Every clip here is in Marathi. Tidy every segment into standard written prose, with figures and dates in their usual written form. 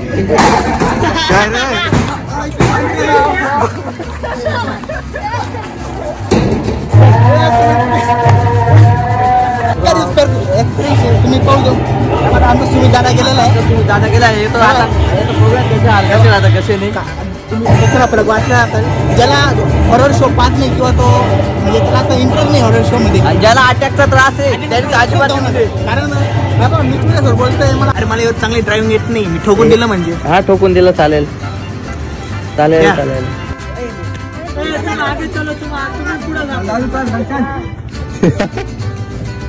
काय रे तुम्ही पाहू आमचा सुमित दादा गेलेला आहे. तुम्ही दादा गेला आहे तो आता कसे राहता कसे नाही तुम्ही आपल्याला वाचला असेल ज्याला हॉरर शो पाहत नाही किंवा तो म्हणजे त्याला आता इंटरेस्ट नाही हॉरर शो मध्ये, ज्याला अटॅकचा त्रास आहे त्यांनी अजिबात कारण बाबा मी तुझ्यासोबत बोलतोय मला अरे मला चांगली ड्रायव्हिंग येत नाही मी ठोकून दिलं म्हणजे हा ठोकून दिलं चालेल चालेल चालेल.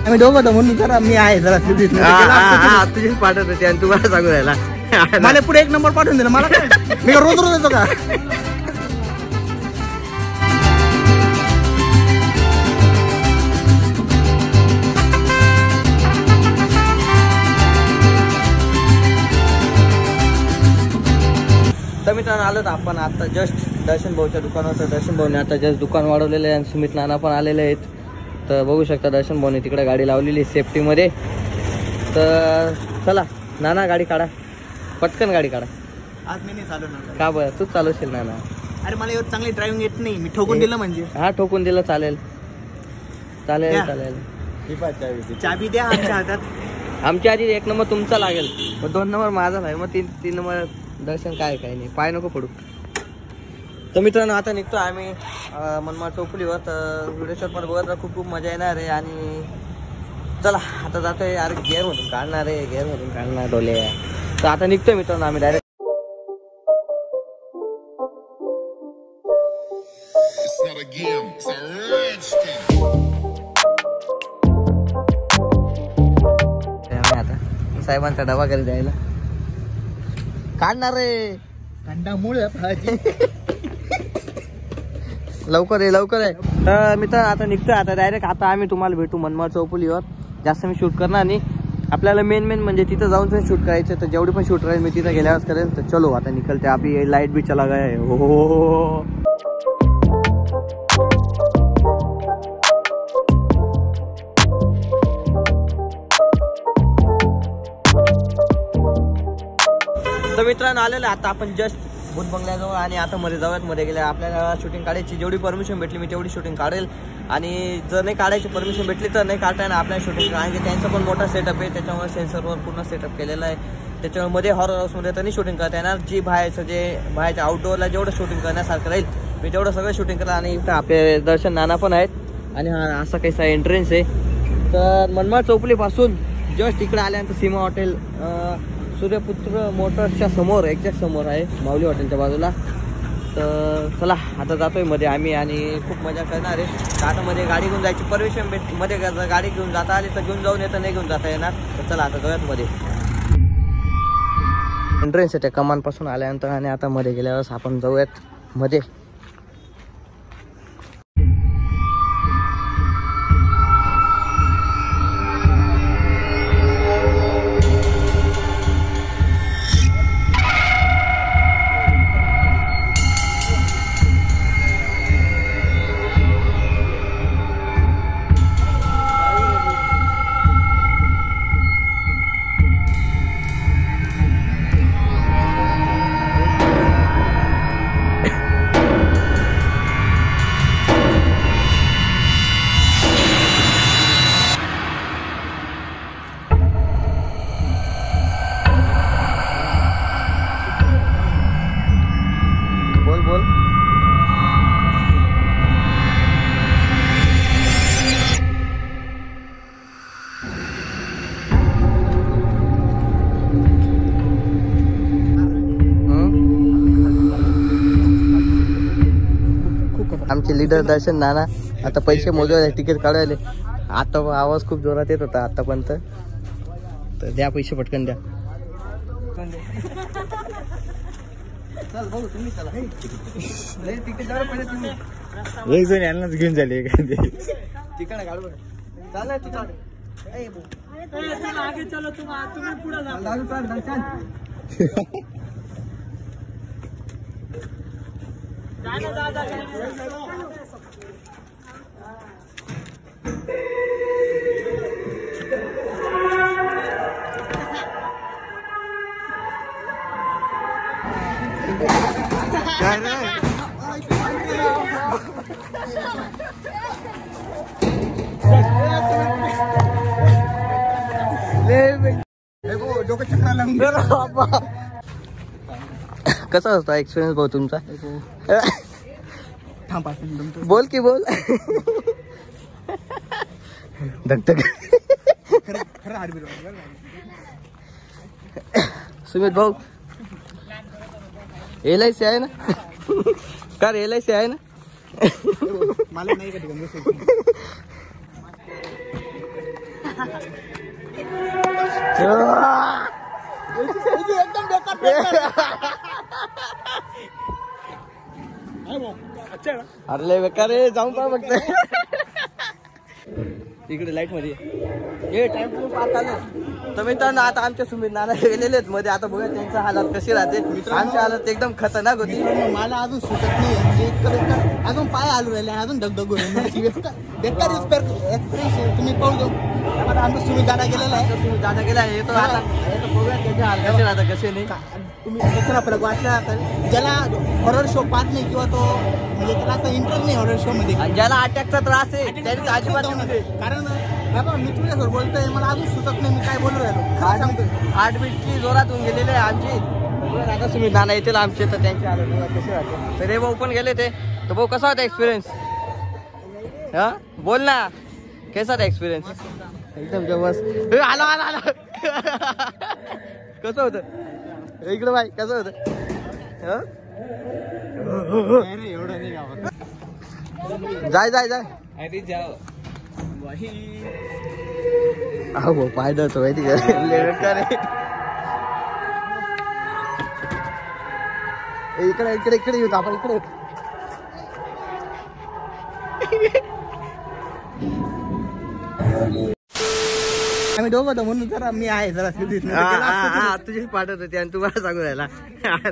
आम्ही दोघं म्हणून जरा मी आहे जरा तुझीच पाठवत होती आणि तुम्हाला सांगू राहिला मला पुढे एक नंबर पाठवून दिला मला काय मी रोज रोज येतो का. तर मित्रांनो आलोत आपण आता जस्ट दर्शन भाऊच्या दुकानावर. दर्शन भाऊने आता जस्ट दुकान वाढवलेलं आहे आणि सुमित नाना पण आलेले आहेत. तर बघू शकता दर्शन भाऊने तिकडे गाडी लावलेली सेफ्टीमध्ये. तर चला नाना गाडी काढा पटकन गाडी काढा. आज मी नाही चालवणार का बरं तूच चालवशील नाना. अरे मला एवढं चांगली ड्रायव्हिंग येत नाही मी ठोकून दिलं म्हणजे. हा ठोकून दिलं चालेल चालेल चालेल. चाबी द्या आमच्या हातात. आमच्या आधी 1 नंबर तुमचा लागेल मग 2 नंबर माझा आहे मग 3 नंबर दर्शन काय काही नाही पाय नको पडू. तर मित्रांनो आता निघतो आम्ही मनमाड चौफुलीवर. तर व्हिडिओ शॉट पण बघत खूप खूप मजा येणार आहे. आणि चला आता जातोय अरे गेअरमधून काढणार आहे गेअरमधून काढणार डोले. तर आता निघतोय मित्रांनो आम्ही डायरेक्ट. आता साहेबांचा डबा घरी जायला काढणार रे थंडामुळे लवकर आहे लवकर आहे. तर मित्र आता निघतोय आता डायरेक्ट. आता आम्ही तुम्हाला भेटू मनमाड चौफुलीवर. जास्त मी शूट करणार नाही आपल्याला मेन म्हणजे तिथं जाऊन पण शूट करायचं. तर जेवढी पण शूट राहील मी तिथं गेल्यावरच करेल. तर चलो आता निकलते अभी लाईट भी चला गया है. हो तर मित्रांनो आलेलं आता आपण जस्ट भूत बंगल्याजवळ आणि आता मध्ये जाऊयात. मध्ये गेल्या आपल्याला शूटिंग काढायची जेवढी परमिशन भेटली मी तेवढी शूटिंग काढेल. आणि जर नाही काढायची परमिशन भेटली तर नाही काढता येणार आपल्याला शूटिंग. कारण की त्यांचा पण मोठा सेटअप आहे त्याच्यामुळे सेन्सरवर पूर्ण सेटअप केलेला आहे. त्याच्यामुळे मध्ये हॉरर हाऊसमध्ये तर नाही शूटिंग करता येणार. जी बाहेरच्या आउटडोअरला जेवढं शूटिंग करण्यासारखं राहील मी तेवढं सगळं शूटिंग करेल. आणि इथं आपले दर्शन नाना पण आहेत आणि हा असा काहीसा एंट्रन्स आहे. तर मनमाड चौफुलीपासून जस्ट इकडे आल्यानंतर सीमा हॉटेल सूर्यपुत्र मोटर्सच्या समोर एक्झॅक्ट समोर आहे माऊली हॉटेलच्या बाजूला. तर चला आता जातोय मध्ये आम्ही आणि खूप मजा करणार आहे. तर आता मध्ये गाडी घेऊन जायची परमिशन मध्ये गाडी घेऊन जाता आली तर घेऊन जाऊन येतं नाही घेऊन जाता येणार. तर चला आता जाऊयात मध्ये. एंट्रन्स आहे त्या कमानपासून आल्यानंतर आणि आता मध्ये गेल्यावर आपण जाऊयात मध्ये. आमचे लीडर दर्शन नाना आता पैसे मोजवायला तिकीट काढायले. आता आवाज खूप जोरात येत होता आतापर्यंत. तर द्या पैसे पटकन द्या. चल भाऊ तुम्ही चला तिकीट द्या पहिले तुम्ही. एक जण यांनाच घेऊन झाले तिकडे काढू चालय तू चाल. आगे चलो तुम्ही पुढे जा. काय रे? डोकं चक्रा लागून कसा होता एक्सपिरियन्स भाऊ तुमचा? थांब 5 मिनिट बोल की बोल. धगधग. खरं हार्टबीट सुमित भाऊ LIC आहे ना? का LIC आहे ना? मला नाही का ठिकाणी एकदम अरे लय बेकार रे, जाऊन पहा फक्त. इकडे लाईट मध्ये हे टाइम पार्क आलं. तर मित्रांनो आता आमच्या सुमित नाना गेलेले आहेत मध्ये. आता बघा त्यांचा हालत कशी राहते. आमची हालत एकदम खतरनाक होती. मला अजून सुचत नाही म्हणजे इतकं अजून पाय आलू राहिले अजून धगधग होईल. बेकार एक्सपिरियन्स तुम्ही पाहू. पण आमचं सुमित दादा गेलेला आहे. सुमित दादा गेला येतो आता. बघूया त्याचे हाल कसे राहतात कसे नाही. तुम्ही दुसरा फरक वाचला असेल ज्याला हॉरर शो पाहत नाही किंवा तो म्हणजे त्याला असं इंटरेस्ट नाही हॉरर शो मध्ये. आणि ज्याला अटॅकचा त्रास आहे त्यांनी अजिबात नाही. कारण बाबा मी तुझ्यासोबत बोलतोय मला अजून सुचत नाही मी काय बोलू राहिलो. काय सांगतोय हार्टबीटची जोरात होऊन गेलेली आहे आमची. आता सुमित नाना येतील आमचे तर त्यांचे हालत कसे राहते. तर हे भाऊ पण गेले ते. तर भाऊ कसा होता एक्सपिरियन्स? हा बोल ना कैसा होता एक्सपिरियन्स? एकदम जबरदस्त. आला आला आला. कसं होतं इकडं बाई कसं होतं? एवढं नाही गावात. जाय जाय जाय. अरे जाओ अहो पायदा तो माहिती का इकडे इकडे इकडे येऊ आपण इकडे. आम्ही दोघं होतो म्हणून जरा मी आहे जरा तुझी पाठवत होती आणि तुम्हाला सांगू राहिला.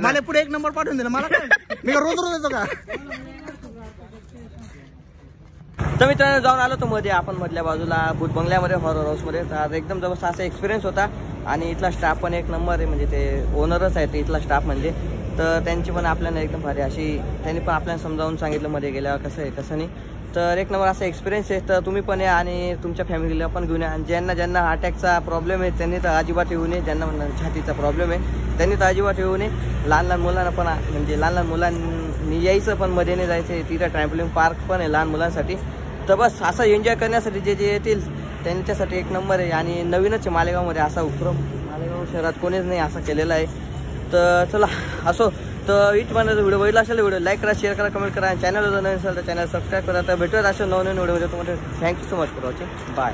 मला पुढे 1 नंबर पाठवून दिला. मला काय मी रोज रोज येतो का? तर मित्रांनो जाऊन आलो तो मध्ये आपण मधल्या बाजूला भूत बंगल्यामध्ये हॉरर हाऊसमध्ये. तर एकदम जबरदस्त असा एक्सपिरियन्स होता. आणि इथला स्टाफ पण एक नंबर आहे. म्हणजे ते ओनरच आहे इथला स्टाफ म्हणजे. तर त्यांची पण आपल्याला एकदम भारी अशी त्यांनी पण आपल्याला समजावून सांगितलं मध्ये गेल्यावर कसं आहे कसं नाही. तर एक नंबर असा एक्सपिरियन्स आहे. तर तुम्ही पण या आणि तुमच्या फॅमिलीला पण घेऊन या. आणि ज्यांना अटॅकचा प्रॉब्लेम आहे त्यांनी तर अजिबात येऊ नये. ज्यांना छातीचा प्रॉब्लेम आहे त्यांनी तर अजिबात येऊ नये. लहान मुलांना पण म्हणजे लहान मुलांनी यायचं पण मध्ये नाही जायचं. तिथं ट्रॅम्पोलिन पार्क पण आहे लहान मुलांसाठी. तर बस असं एन्जॉय करण्यासाठी जे येतील त्यांच्यासाठी एक नंबर आहे. आणि नवीनच आहे मालेगावमध्ये असा उपक्रम. मालेगाव शहरात कोणीच नाही असा केलेला आहे. तर चला असो. तर इथं मला व्हिडिओ बघितला असेल व्हिडिओ लाईक करा, शेअर करा, कमेंट करा. चॅनल जर नवीन असेल तर चॅनल सबस्क्राईब करा. तर भेटूयात अशा नवीन व्हिडिओमध्ये. तुम्हाला thank you so much for watching. Bye.